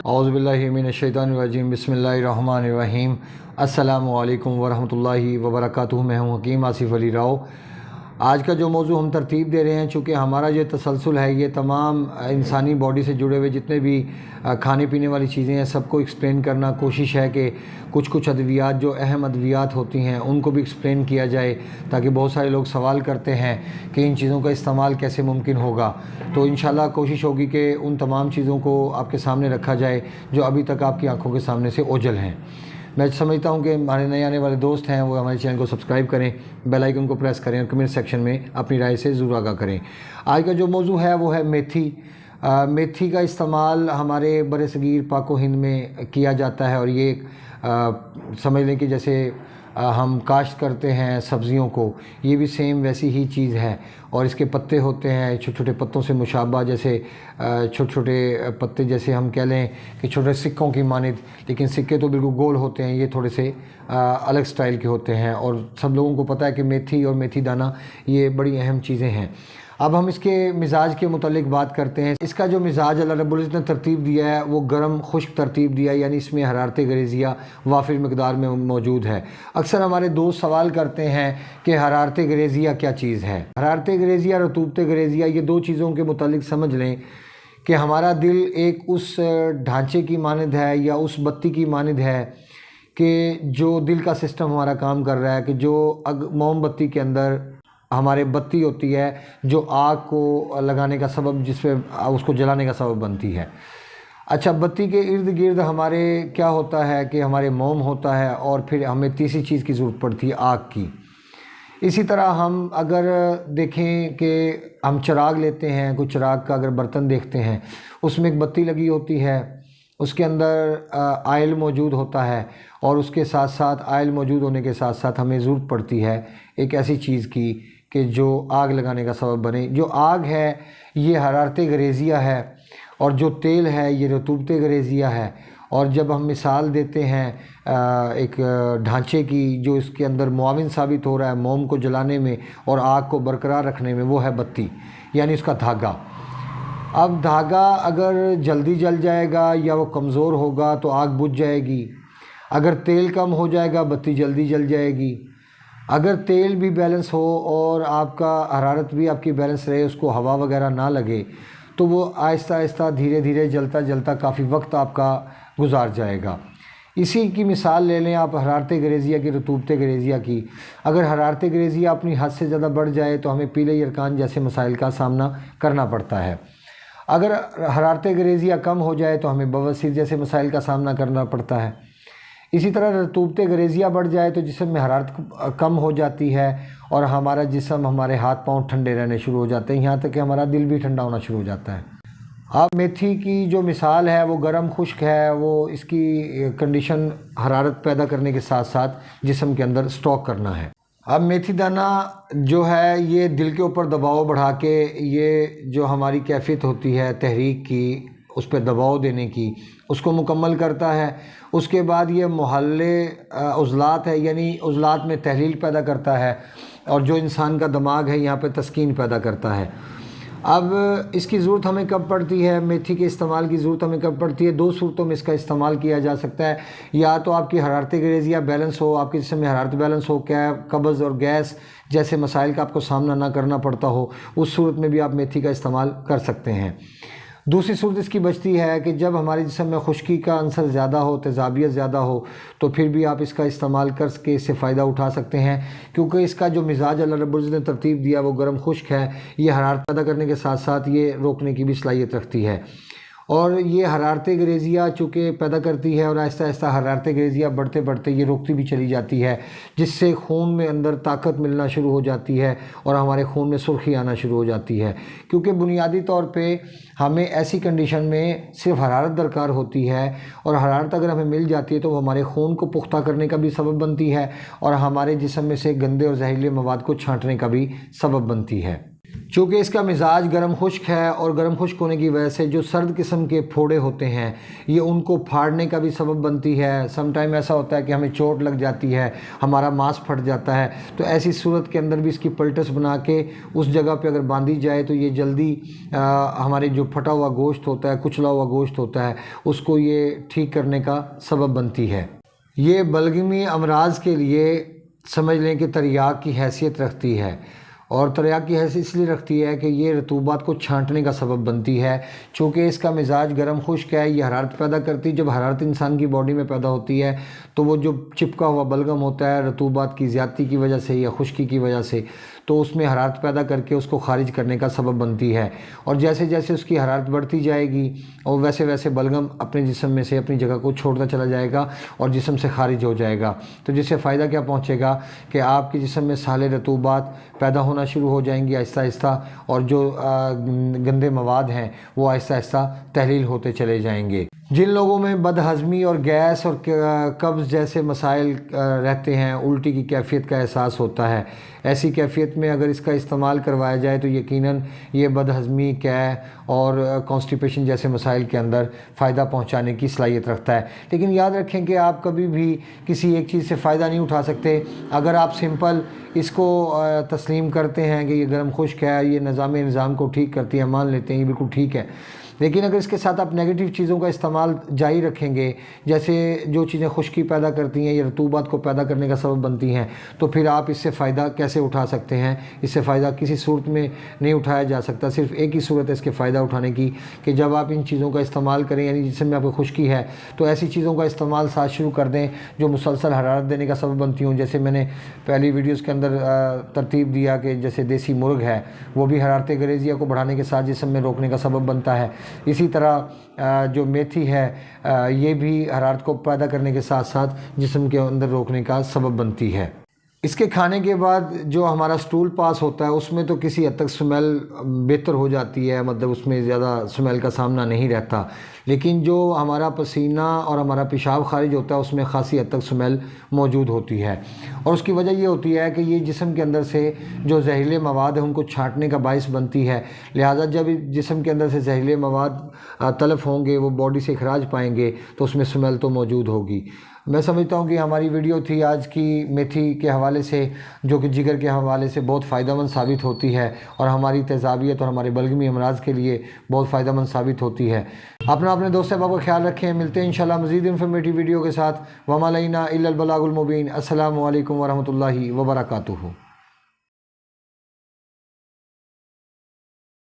اعوذ باللہ من الشیطان الرجیم، بسم اللہ الرحمن الرحیم۔ السلام علیکم ورحمۃ اللہ وبرکاتہ۔ میں ہوں حکیم آصف علی راؤ۔ آج کا جو موضوع ہم ترتیب دے رہے ہیں، چونکہ ہمارا یہ تسلسل ہے، یہ تمام انسانی باڈی سے جڑے ہوئے جتنے بھی کھانے پینے والی چیزیں ہیں سب کو ایکسپلین کرنا کوشش ہے کہ کچھ ادویات جو اہم ادویات ہوتی ہیں ان کو بھی ایکسپلین کیا جائے، تاکہ بہت سارے لوگ سوال کرتے ہیں کہ ان چیزوں کا استعمال کیسے ممکن ہوگا۔ تو انشاءاللہ کوشش ہوگی کہ ان تمام چیزوں کو آپ کے سامنے رکھا جائے جو ابھی تک آپ کی آنکھوں کے سامنے سے اوجھل ہیں۔ میں سمجھتا ہوں کہ ہمارے نئے آنے والے دوست ہیں وہ ہمارے چینل کو سبسکرائب کریں، بیل آئیکن کو پریس کریں اور کمنٹ سیکشن میں اپنی رائے سے ضرور آگاہ کریں۔ آج کا جو موضوع ہے وہ ہے میتھی۔ میتھی کا استعمال ہمارے بر صغیر پاک و ہند میں کیا جاتا ہے، اور یہ سمجھ لیں کہ جیسے ہم کاشت کرتے ہیں سبزیوں کو، یہ بھی سیم ویسی ہی چیز ہے۔ اور اس کے پتے ہوتے ہیں چھوٹے چھوٹے پتوں سے مشابہ، جیسے چھوٹے چھوٹے پتے، جیسے ہم کہہ لیں کہ چھوٹے سکوں کی مانند، لیکن سکے تو بالکل گول ہوتے ہیں، یہ تھوڑے سے الگ سٹائل کے ہوتے ہیں۔ اور سب لوگوں کو پتہ ہے کہ میتھی اور میتھی دانہ یہ بڑی اہم چیزیں ہیں۔ اب ہم اس کے مزاج کے متعلق بات کرتے ہیں۔ اس کا جو مزاج اللہ رب العزت نے ترتیب دیا ہے وہ گرم خشک ترتیب دیا ہے، یعنی اس میں حرارت غریزیہ وافر مقدار میں موجود ہے۔ اکثر ہمارے دوست سوال کرتے ہیں کہ حرارت غریزیہ کیا چیز ہے۔ حرارت غریزیہ اور رطوبت غریزیہ، یہ دو چیزوں کے متعلق سمجھ لیں کہ ہمارا دل ایک اس ڈھانچے کی مانند ہے یا اس بتی کی مانند ہے کہ جو دل کا سسٹم ہمارا کام کر رہا ہے، کہ جو موم بتی کے اندر ہمارے بتی ہوتی ہے جو آگ کو لگانے کا سبب، جس پہ اس کو جلانے کا سبب بنتی ہے۔ اچھا، بتی کے ارد گرد ہمارے کیا ہوتا ہے کہ ہمارے موم ہوتا ہے، اور پھر ہمیں تیسری چیز کی ضرورت پڑتی ہے، آگ کی۔ اسی طرح ہم اگر دیکھیں کہ ہم چراغ لیتے ہیں، کوئی چراغ کا اگر برتن دیکھتے ہیں، اس میں ایک بتی لگی ہوتی ہے، اس کے اندر آئل موجود ہوتا ہے، اور اس کے ساتھ ساتھ آئل موجود ہونے کے ساتھ ساتھ ہمیں ضرورت پڑتی ہے ایک ایسی چیز کی کہ جو آگ لگانے کا سبب بنے۔ جو آگ ہے یہ حرارت غریزیہ ہے، اور جو تیل ہے یہ رطوبت غریزیہ ہے۔ اور جب ہم مثال دیتے ہیں ایک ڈھانچے کی جو اس کے اندر معاون ثابت ہو رہا ہے موم کو جلانے میں اور آگ کو برقرار رکھنے میں، وہ ہے بتی، یعنی اس کا دھاگا۔ اب دھاگا اگر جلدی جل جائے گا یا وہ کمزور ہوگا تو آگ بجھ جائے گی۔ اگر تیل کم ہو جائے گا بتی جلدی جل جائے گی۔ اگر تیل بھی بیلنس ہو اور آپ کا حرارت بھی آپ کی بیلنس رہے، اس کو ہوا وغیرہ نہ لگے، تو وہ آہستہ آہستہ دھیرے دھیرے جلتا جلتا کافی وقت آپ کا گزار جائے گا۔ اسی کی مثال لے لیں آپ حرارت غریزیہ کی، رطوبت غریزیہ کی۔ اگر حرارت غریزیہ اپنی حد سے زیادہ بڑھ جائے تو ہمیں پیلے یرقان جیسے مسائل کا سامنا کرنا پڑتا ہے۔ اگر حرارت غریزیہ کم ہو جائے تو ہمیں بواسیر جیسے مسائل کا سامنا کرنا پڑتا ہے۔ اسی طرح رطوبت غریزیہ بڑھ جائے تو جسم میں حرارت کم ہو جاتی ہے، اور ہمارا جسم، ہمارے ہاتھ پاؤں ٹھنڈے رہنے شروع ہو جاتے ہیں، یہاں تک کہ ہمارا دل بھی ٹھنڈا ہونا شروع ہو جاتا ہے۔ اب میتھی کی جو مثال ہے وہ گرم خشک ہے، وہ اس کی کنڈیشن حرارت پیدا کرنے کے ساتھ ساتھ جسم کے اندر سٹاک کرنا ہے۔ اب میتھی دانہ جو ہے یہ دل کے اوپر دباؤ بڑھا کے، یہ جو ہماری کیفیت ہوتی ہے تحریک کی، اس پہ دباؤ دینے کی، اس کو مکمل کرتا ہے۔ اس کے بعد یہ محل عضلات ہے، یعنی عضلات میں تحلیل پیدا کرتا ہے، اور جو انسان کا دماغ ہے یہاں پہ تسکین پیدا کرتا ہے۔ اب اس کی ضرورت ہمیں کب پڑتی ہے، میتھی کے استعمال کی ضرورت ہمیں کب پڑتی ہے؟ دو صورتوں میں اس کا استعمال کیا جا سکتا ہے۔ یا تو آپ کی حرارت غریزیہ بیلنس ہو، آپ کے جسم میں حرارت بیلنس ہو، کیا قبض اور گیس جیسے مسائل کا آپ کو سامنا نہ کرنا پڑتا ہو، اس صورت میں بھی آپ میتھی کا استعمال کر سکتے ہیں۔ دوسری صورت اس کی بچتی ہے کہ جب ہمارے جسم میں خشکی کا عنصر زیادہ ہو، تیزابیت زیادہ ہو، تو پھر بھی آپ اس کا استعمال کر کے اس سے فائدہ اٹھا سکتے ہیں، کیونکہ اس کا جو مزاج اللہ رب العزت نے ترتیب دیا وہ گرم خشک ہے۔ یہ حرارت پیدا کرنے کے ساتھ ساتھ یہ روکنے کی بھی صلاحیت رکھتی ہے، اور یہ حرارت غریزیہ چونکہ پیدا کرتی ہے، اور آہستہ آہستہ حرارت غریزیہ بڑھتے بڑھتے یہ روکتی بھی چلی جاتی ہے، جس سے خون میں اندر طاقت ملنا شروع ہو جاتی ہے، اور ہمارے خون میں سرخی آنا شروع ہو جاتی ہے۔ کیونکہ بنیادی طور پہ ہمیں ایسی کنڈیشن میں صرف حرارت درکار ہوتی ہے، اور حرارت اگر ہمیں مل جاتی ہے تو وہ ہمارے خون کو پختہ کرنے کا بھی سبب بنتی ہے، اور ہمارے جسم میں سے گندے اور زہریلے مواد کو چھانٹنے کا بھی سبب بنتی ہے۔ چونکہ اس کا مزاج گرم خشک ہے اور گرم خشک ہونے کی وجہ سے جو سرد قسم کے پھوڑے ہوتے ہیں یہ ان کو پھاڑنے کا بھی سبب بنتی ہے۔ سم ٹائم ایسا ہوتا ہے کہ ہمیں چوٹ لگ جاتی ہے، ہمارا ماس پھٹ جاتا ہے، تو ایسی صورت کے اندر بھی اس کی پلٹس بنا کے اس جگہ پہ اگر باندھی جائے تو یہ جلدی ہمارے جو پھٹا ہوا گوشت ہوتا ہے، کچلا ہوا گوشت ہوتا ہے، اس کو یہ ٹھیک کرنے کا سبب بنتی ہے۔ یہ بلغمی امراض کے لیے سمجھ لیں کہ تریاق کی حیثیت رکھتی ہے، اور تریاق کی حیثیت اس لیے رکھتی ہے کہ یہ رطوبات کو چھانٹنے کا سبب بنتی ہے۔ چونکہ اس کا مزاج گرم خشک ہے، یہ حرارت پیدا کرتی ہے۔ جب حرارت انسان کی باڈی میں پیدا ہوتی ہے تو وہ جو چپکا ہوا بلغم ہوتا ہے رطوبات کی زیادتی کی وجہ سے یا خشکی کی وجہ سے، تو اس میں حرارت پیدا کر کے اس کو خارج کرنے کا سبب بنتی ہے، اور جیسے جیسے اس کی حرارت بڑھتی جائے گی اور ویسے ویسے بلغم اپنے جسم میں سے اپنی جگہ کو چھوڑتا چلا جائے گا اور جسم سے خارج ہو جائے گا۔ تو جس سے فائدہ کیا پہنچے گا کہ آپ کے جسم میں سالے رطوبات پیدا ہونا شروع ہو جائیں گی آہستہ آہستہ، اور جو گندے مواد ہیں وہ آہستہ آہستہ تحلیل ہوتے چلے جائیں گے۔ جن لوگوں میں بد ہضمی اور گیس اور قبض جیسے مسائل رہتے ہیں، الٹی کی کیفیت کا احساس ہوتا ہے، ایسی کیفیت میں اگر اس کا استعمال کروایا جائے تو یقیناً یہ بد ہضمی، قے اور کانسٹیپیشن جیسے مسائل کے اندر فائدہ پہنچانے کی صلاحیت رکھتا ہے۔ لیکن یاد رکھیں کہ آپ کبھی بھی کسی ایک چیز سے فائدہ نہیں اٹھا سکتے۔ اگر آپ سمپل اس کو تسلیم کرتے ہیں کہ یہ گرم خشک ہے، یہ نظام کو ٹھیک کرتی ہے، مان لیتے ہیں یہ بالکل ٹھیک ہے، لیکن اگر اس کے ساتھ آپ نیگیٹو چیزوں کا استعمال جاری رکھیں گے، جیسے جو چیزیں خشکی پیدا کرتی ہیں یا رطوبات کو پیدا کرنے کا سبب بنتی ہیں، تو پھر آپ اس سے فائدہ کیسے اٹھا سکتے ہیں؟ اس سے فائدہ کسی صورت میں نہیں اٹھایا جا سکتا۔ صرف ایک ہی صورت ہے اس کے فائدہ اٹھانے کی کہ جب آپ ان چیزوں کا استعمال کریں، یعنی جسم میں آپ کو خشکی ہے تو ایسی چیزوں کا استعمال ساتھ شروع کر دیں جو مسلسل حرارت دینے کا سبب بنتی ہوں۔ جیسے میں نے پہلی ویڈیوز کے اندر ترتیب دیا کہ جیسے دیسی مرغ ہے، وہ بھی حرارت غریزیہ کو بڑھانے کے ساتھ جسم میں روکنے کا سبب بنتا ہے۔ اسی طرح جو میتھی ہے یہ بھی حرارت کو پیدا کرنے کے ساتھ ساتھ جسم کے اندر روکنے کا سبب بنتی ہے۔ اس کے کھانے کے بعد جو ہمارا سٹول پاس ہوتا ہے اس میں تو کسی حد تک سمیل بہتر ہو جاتی ہے، مطلب اس میں زیادہ سمیل کا سامنا نہیں رہتا، لیکن جو ہمارا پسینہ اور ہمارا پیشاب خارج ہوتا ہے اس میں خاصی حد تک سمیل موجود ہوتی ہے، اور اس کی وجہ یہ ہوتی ہے کہ یہ جسم کے اندر سے جو زہریلے مواد ہیں ان کو چھانٹنے کا باعث بنتی ہے۔ لہٰذا جب جسم کے اندر سے زہریلے مواد تلف ہوں گے، وہ باڈی سے اخراج پائیں گے تو اس میں سمیل تو موجود ہوگی۔ میں سمجھتا ہوں کہ ہماری ویڈیو تھی آج کی میتھی کے حوالے سے، جو کہ جگر کے حوالے سے بہت فائدہ مند ثابت ہوتی ہے اور ہماری تیزابیت اور ہمارے بلغمی امراض کے لیے بہت فائدہ مند ثابت ہوتی ہے۔ اپنے دوست احباب کا خیال رکھیں، ملتے ہیں انشاءاللہ مزید انفارمیٹیو ویڈیو کے ساتھ۔ وما علینا الا البلاغ المبین۔ السلام علیکم ورحمۃ اللہ وبرکاتہ۔